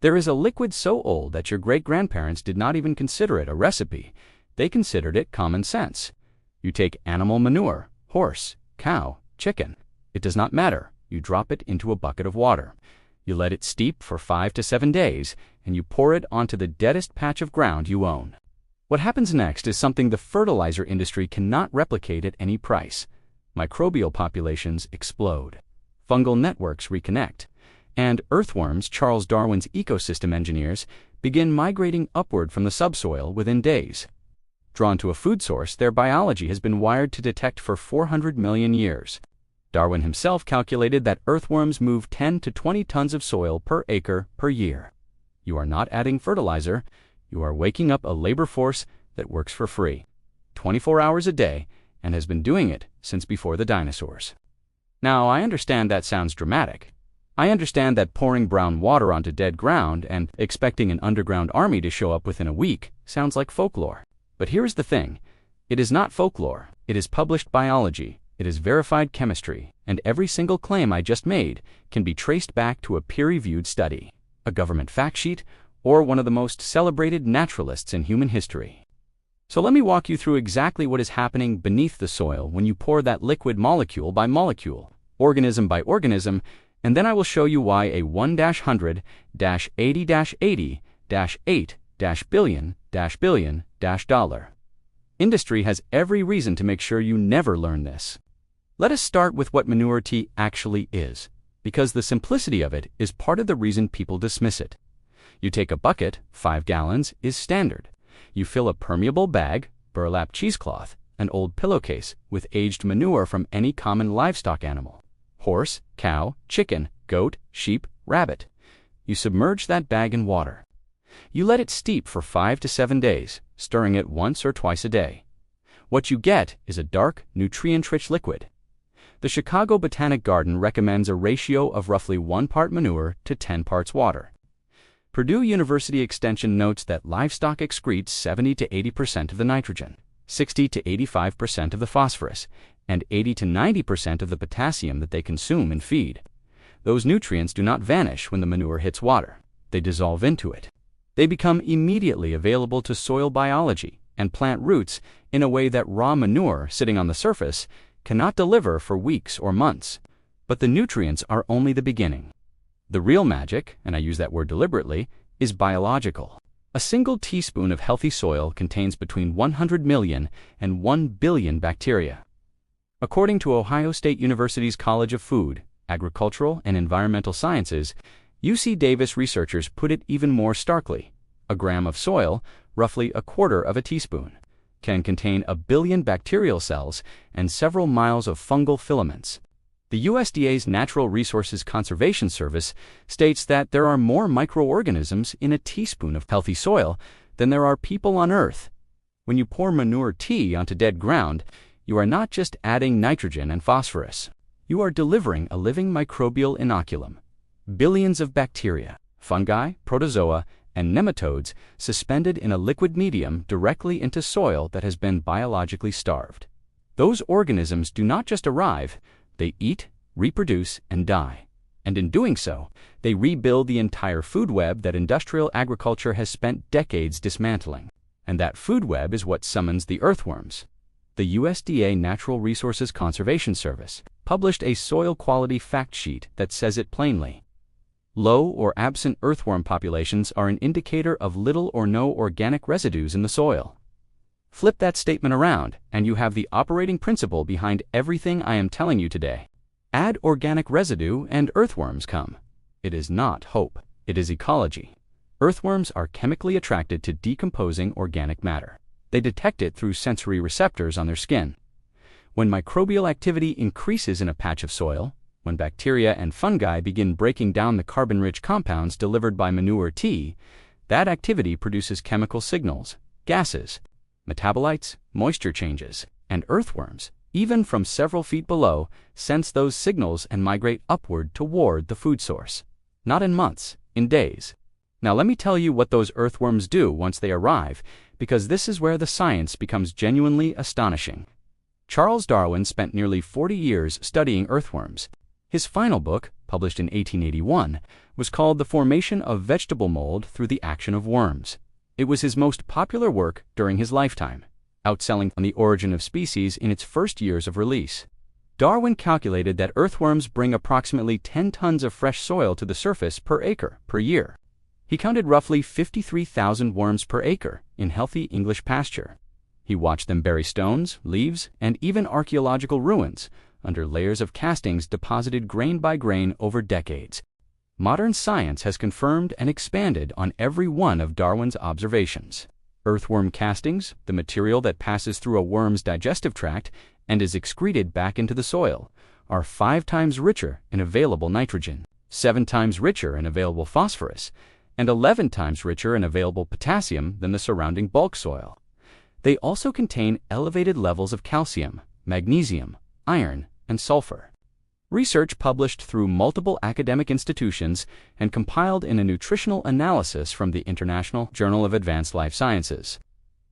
There is a liquid so old that your great-grandparents did not even consider it a recipe. They considered it common sense. You take animal manure, horse, cow, chicken. It does not matter. You drop it into a bucket of water. You let it steep for 5 to 7 days, and you pour it onto the deadest patch of ground you own. What happens next is something the fertilizer industry cannot replicate at any price. Microbial populations explode. Fungal networks reconnect. And earthworms, Charles Darwin's ecosystem engineers, begin migrating upward from the subsoil within days. Drawn to a food source, their biology has been wired to detect for 400 million years. Darwin himself calculated that earthworms move 10 to 20 tons of soil per acre per year. You are not adding fertilizer. You are waking up a labor force that works for free, 24 hours a day, and has been doing it since before the dinosaurs. Now, I understand that sounds dramatic. I understand that pouring brown water onto dead ground and expecting an underground army to show up within a week sounds like folklore. But here's the thing. It is not folklore. It is published biology. It is verified chemistry. And every single claim I just made can be traced back to a peer-reviewed study, a government fact sheet, or one of the most celebrated naturalists in human history. So let me walk you through exactly what is happening beneath the soil when you pour that liquid molecule by molecule, organism by organism, and then I will show you why a 1-100-80-80-8-billion-billion-dollar industry has every reason to make sure you never learn this. Let us start with what manure tea actually is, because the simplicity of it is part of the reason people dismiss it. You take a bucket, 5 gallons is standard. You fill a permeable bag, burlap cheesecloth, an old pillowcase with aged manure from any common livestock animal. Horse, cow, chicken, goat, sheep, rabbit. You submerge that bag in water. You let it steep for 5 to 7 days, stirring it once or twice a day. What you get is a dark, nutrient-rich liquid. The Chicago Botanic Garden recommends a ratio of roughly 1 part manure to 10 parts water. Purdue University Extension notes that livestock excretes 70 to 80% of the nitrogen, 60 to 85% of the phosphorus, and 80 to 90% of the potassium that they consume in feed. Those nutrients do not vanish when the manure hits water. They dissolve into it. They become immediately available to soil biology and plant roots in a way that raw manure sitting on the surface cannot deliver for weeks or months. But the nutrients are only the beginning. The real magic, and I use that word deliberately, is biological. A single teaspoon of healthy soil contains between 100 million and 1 billion bacteria. According to Ohio State University's College of Food, Agricultural and Environmental Sciences, UC Davis researchers put it even more starkly. A gram of soil, roughly a quarter of a teaspoon, can contain 1 billion bacterial cells and several miles of fungal filaments. The USDA's Natural Resources Conservation Service states that there are more microorganisms in a teaspoon of healthy soil than there are people on Earth. When you pour manure tea onto dead ground, you are not just adding nitrogen and phosphorus. You are delivering a living microbial inoculum. Billions of bacteria, fungi, protozoa, and nematodes suspended in a liquid medium directly into soil that has been biologically starved. Those organisms do not just arrive, they eat, reproduce, and die. And in doing so, they rebuild the entire food web that industrial agriculture has spent decades dismantling. And that food web is what summons the earthworms. The USDA Natural Resources Conservation Service published a soil quality fact sheet that says it plainly. Low or absent earthworm populations are an indicator of little or no organic residues in the soil. Flip that statement around, and you have the operating principle behind everything I am telling you today. Add organic residue and earthworms come. It is not hope. It is ecology. Earthworms are chemically attracted to decomposing organic matter. They detect it through sensory receptors on their skin. When microbial activity increases in a patch of soil, when bacteria and fungi begin breaking down the carbon-rich compounds delivered by manure tea, that activity produces chemical signals, gases, metabolites, moisture changes, and earthworms, even from several feet below, sense those signals and migrate upward toward the food source. Not in months, in days. Now let me tell you what those earthworms do once they arrive, because this is where the science becomes genuinely astonishing. Charles Darwin spent nearly 40 years studying earthworms. His final book, published in 1881, was called The Formation of Vegetable Mold Through the Action of Worms. It was his most popular work during his lifetime, outselling On the Origin of Species in its first years of release. Darwin calculated that earthworms bring approximately 10 tons of fresh soil to the surface per acre per year. He counted roughly 53,000 worms per acre in healthy English pasture. He watched them bury stones, leaves, and even archaeological ruins under layers of castings deposited grain by grain over decades. Modern science has confirmed and expanded on every one of Darwin's observations. Earthworm castings, the material that passes through a worm's digestive tract and is excreted back into the soil, are 5 times richer in available nitrogen, 7 times richer in available phosphorus, and 11 times richer in available potassium than the surrounding bulk soil. They also contain elevated levels of calcium, magnesium, iron, and sulfur. Research published through multiple academic institutions and compiled in a nutritional analysis from the International Journal of Advanced Life Sciences.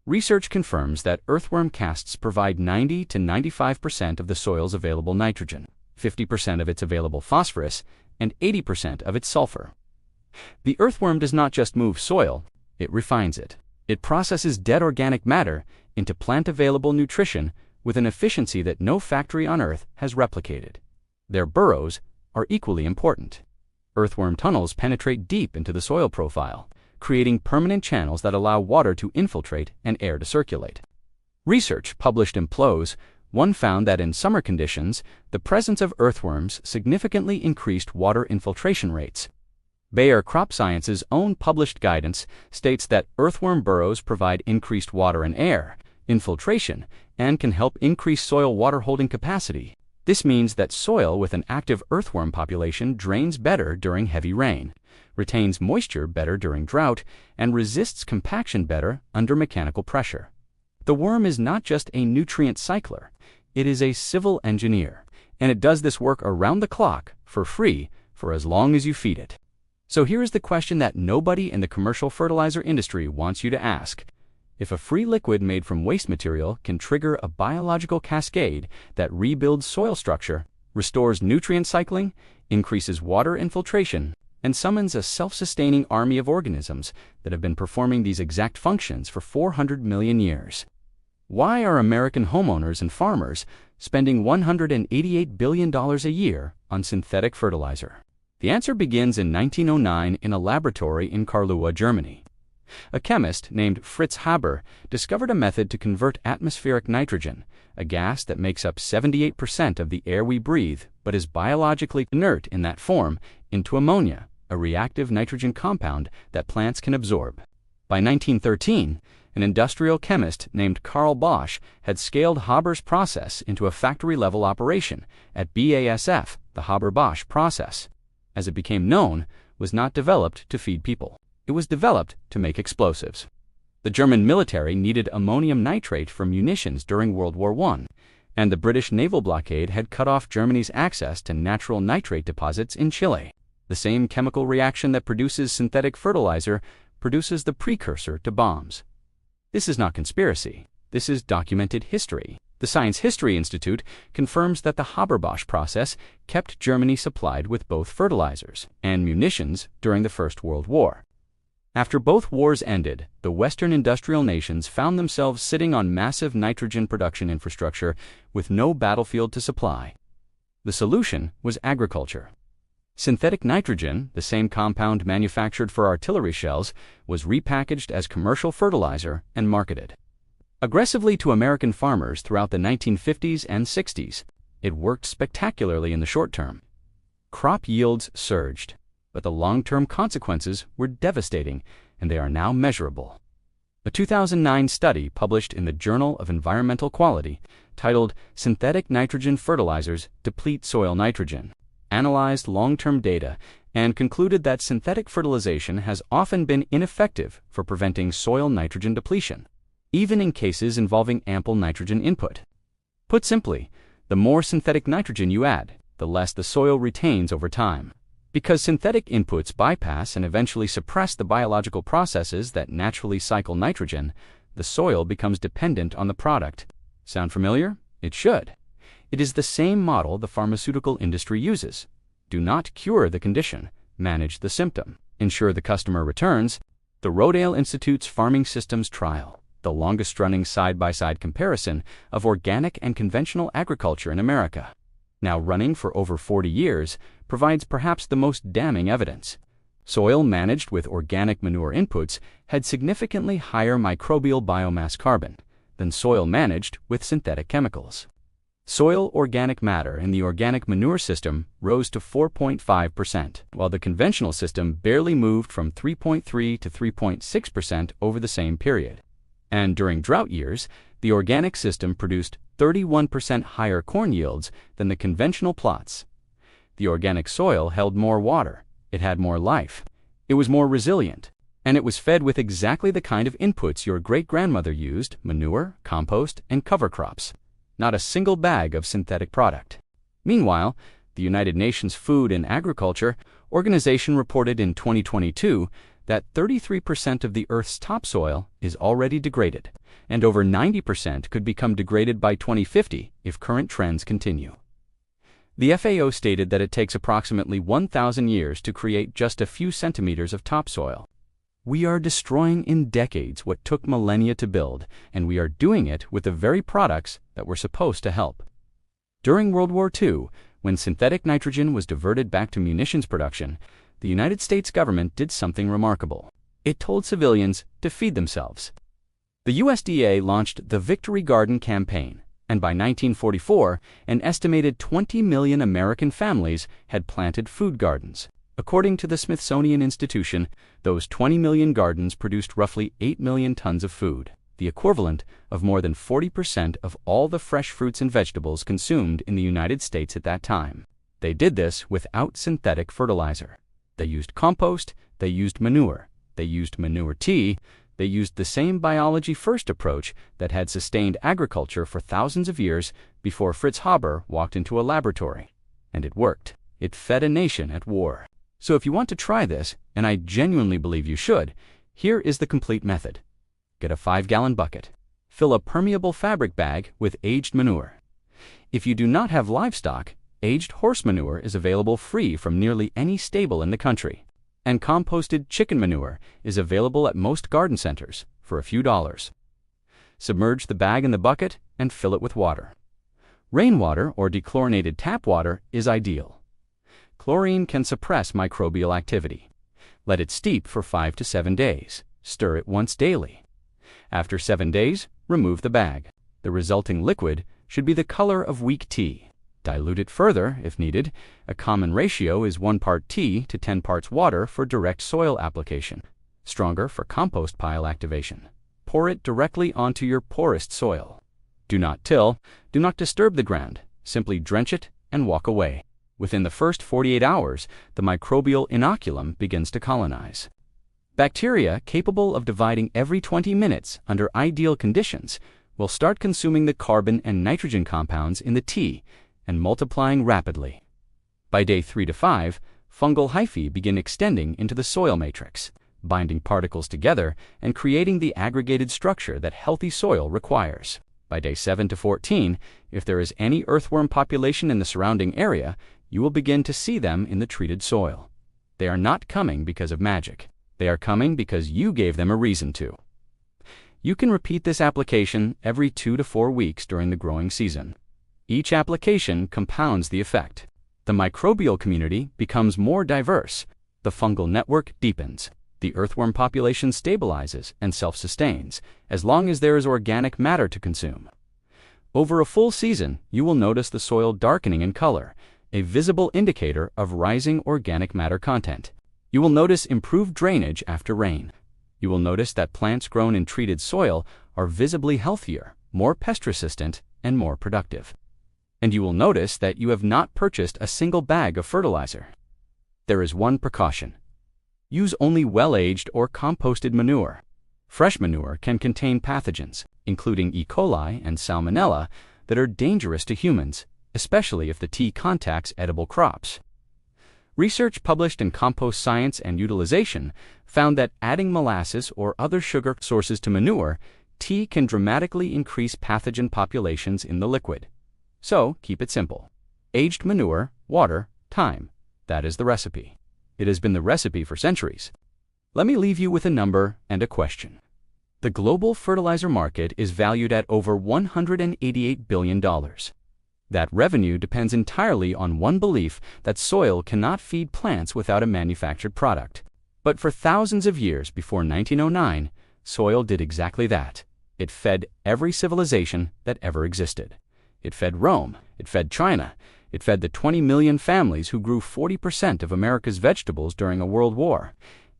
Research confirms that earthworm casts provide 90 to 95% of the soil's available nitrogen, 50% of its available phosphorus, and 80% of its sulfur. The earthworm does not just move soil, it refines it. It processes dead organic matter into plant-available nutrition with an efficiency that no factory on Earth has replicated. Their burrows are equally important. Earthworm tunnels penetrate deep into the soil profile, creating permanent channels that allow water to infiltrate and air to circulate. Research published in PLOS One found that in summer conditions, the presence of earthworms significantly increased water infiltration rates. Bayer Crop Science's own published guidance states that earthworm burrows provide increased water and air infiltration and can help increase soil water-holding capacity. This means that soil with an active earthworm population drains better during heavy rain, retains moisture better during drought, and resists compaction better under mechanical pressure. The worm is not just a nutrient cycler, it is a civil engineer, and it does this work around the clock for free for as long as you feed it. So here is the question that nobody in the commercial fertilizer industry wants you to ask. If a free liquid made from waste material can trigger a biological cascade that rebuilds soil structure, restores nutrient cycling, increases water infiltration, and summons a self-sustaining army of organisms that have been performing these exact functions for 400 million years, why are American homeowners and farmers spending $188 billion a year on synthetic fertilizer? The answer begins in 1909 in a laboratory in Karlsruhe, Germany. A chemist named Fritz Haber discovered a method to convert atmospheric nitrogen, a gas that makes up 78% of the air we breathe but is biologically inert in that form, into ammonia, a reactive nitrogen compound that plants can absorb. By 1913, an industrial chemist named Karl Bosch had scaled Haber's process into a factory-level operation at BASF. The Haber-Bosch process, as it became known, was not developed to feed people. It was developed to make explosives. The German military needed ammonium nitrate for munitions during World War I, and the British naval blockade had cut off Germany's access to natural nitrate deposits in Chile. The same chemical reaction that produces synthetic fertilizer produces the precursor to bombs. This is not conspiracy. This is documented history. The Science History Institute confirms that the Haber-Bosch process kept Germany supplied with both fertilizers and munitions during the First World War. After both wars ended, the Western industrial nations found themselves sitting on massive nitrogen production infrastructure with no battlefield to supply. The solution was agriculture. Synthetic nitrogen, the same compound manufactured for artillery shells, was repackaged as commercial fertilizer and marketed aggressively to American farmers throughout the 1950s and 60s. It worked spectacularly in the short term. Crop yields surged, but the long-term consequences were devastating, and they are now measurable. A 2009 study published in the Journal of Environmental Quality, titled Synthetic Nitrogen Fertilizers Deplete Soil Nitrogen, analyzed long-term data and concluded that synthetic fertilization has often been ineffective for preventing soil nitrogen depletion, even in cases involving ample nitrogen input. Put simply, the more synthetic nitrogen you add, the less the soil retains over time. Because synthetic inputs bypass and eventually suppress the biological processes that naturally cycle nitrogen, the soil becomes dependent on the product. Sound familiar? It should. It is the same model the pharmaceutical industry uses. Do not cure the condition, manage the symptom, ensure the customer returns. The Rodale Institute's Farming Systems Trial, the longest-running side-by-side comparison of organic and conventional agriculture in America, now running for over 40 years, provides perhaps the most damning evidence. Soil managed with organic manure inputs had significantly higher microbial biomass carbon than soil managed with synthetic chemicals. Soil organic matter in the organic manure system rose to 4.5%, while the conventional system barely moved from 3.3 to 3.6% over the same period. And during drought years, the organic system produced 31% higher corn yields than the conventional plots. The organic soil held more water, it had more life, it was more resilient, and it was fed with exactly the kind of inputs your great-grandmother used: manure, compost, and cover crops. Not a single bag of synthetic product. Meanwhile, the United Nations Food and Agriculture Organization reported in 2022 that 33% of the Earth's topsoil is already degraded, and over 90% could become degraded by 2050 if current trends continue. The FAO stated that it takes approximately 1,000 years to create just a few centimeters of topsoil. We are destroying in decades what took millennia to build, and we are doing it with the very products that were supposed to help. During World War II, when synthetic nitrogen was diverted back to munitions production, the United States government did something remarkable. It told civilians to feed themselves. The USDA launched the Victory Garden campaign, and by 1944, an estimated 20 million American families had planted food gardens. According to the Smithsonian Institution, those 20 million gardens produced roughly 8 million tons of food, the equivalent of more than 40% of all the fresh fruits and vegetables consumed in the United States at that time. They did this without synthetic fertilizer. They used compost, they used manure, they used manure tea, they used the same biology-first approach that had sustained agriculture for thousands of years before Fritz Haber walked into a laboratory. And it worked. It fed a nation at war. So if you want to try this, and I genuinely believe you should, here is the complete method. Get a 5-gallon bucket. Fill a permeable fabric bag with aged manure. If you do not have livestock, aged horse manure is available free from nearly any stable in the country. And composted chicken manure is available at most garden centers for a few dollars. Submerge the bag in the bucket and fill it with water. Rainwater or dechlorinated tap water is ideal. Chlorine can suppress microbial activity. Let it steep for 5 to 7 days. Stir it once daily. After 7 days, remove the bag. The resulting liquid should be the color of weak tea. Dilute it further if needed. A common ratio is 1 part tea to 10 parts water for direct soil application. Stronger for compost pile activation. Pour it directly onto your poorest soil. Do not till. Do not disturb the ground. Simply drench it and walk away. Within the first 48 hours, the microbial inoculum begins to colonize. Bacteria capable of dividing every 20 minutes under ideal conditions will start consuming the carbon and nitrogen compounds in the tea and multiplying rapidly. By day 3 to 5, fungal hyphae begin extending into the soil matrix, binding particles together and creating the aggregated structure that healthy soil requires. By day 7 to 14, if there is any earthworm population in the surrounding area, you will begin to see them in the treated soil. They are not coming because of magic. They are coming because you gave them a reason to. You can repeat this application every 2 to 4 weeks during the growing season. Each application compounds the effect. The microbial community becomes more diverse. The fungal network deepens. The earthworm population stabilizes and self-sustains, as long as there is organic matter to consume. Over a full season, you will notice the soil darkening in color, a visible indicator of rising organic matter content. You will notice improved drainage after rain. You will notice that plants grown in treated soil are visibly healthier, more pest-resistant, and more productive. And you will notice that you have not purchased a single bag of fertilizer. There is one precaution. Use only well-aged or composted manure. Fresh manure can contain pathogens, including E. coli and Salmonella, that are dangerous to humans, especially if the tea contacts edible crops. Research published in Compost Science and Utilization found that adding molasses or other sugar sources to manure, tea can dramatically increase pathogen populations in the liquid. So, keep it simple. Aged manure, water, time. That is the recipe. It has been the recipe for centuries. Let me leave you with a number and a question. The global fertilizer market is valued at over $188 billion. That revenue depends entirely on one belief that soil cannot feed plants without a manufactured product. But for thousands of years before 1909, soil did exactly that. It fed every civilization that ever existed. It fed Rome, it fed China, it fed the 20 million families who grew 40% of America's vegetables during a world war.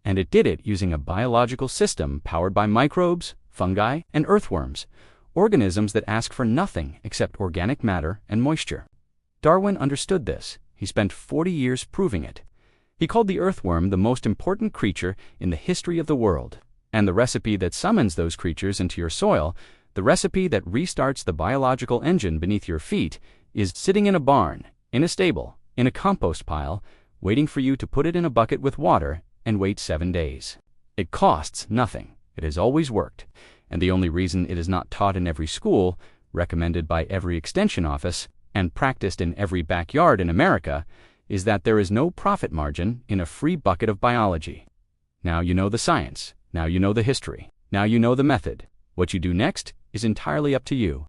And it did it using a biological system powered by microbes, fungi, and earthworms, organisms that ask for nothing except organic matter and moisture. Darwin understood this. He spent 40 years proving it. He called the earthworm the most important creature in the history of the world. And the recipe that summons those creatures into your soil, the recipe that restarts the biological engine beneath your feet, is sitting in a barn, in a stable, in a compost pile, waiting for you to put it in a bucket with water and wait 7 days. It costs nothing. It has always worked. And the only reason it is not taught in every school, recommended by every extension office, and practiced in every backyard in America, is that there is no profit margin in a free bucket of biology. Now you know the science. Now you know the history. Now you know the method. What you do next is entirely up to you.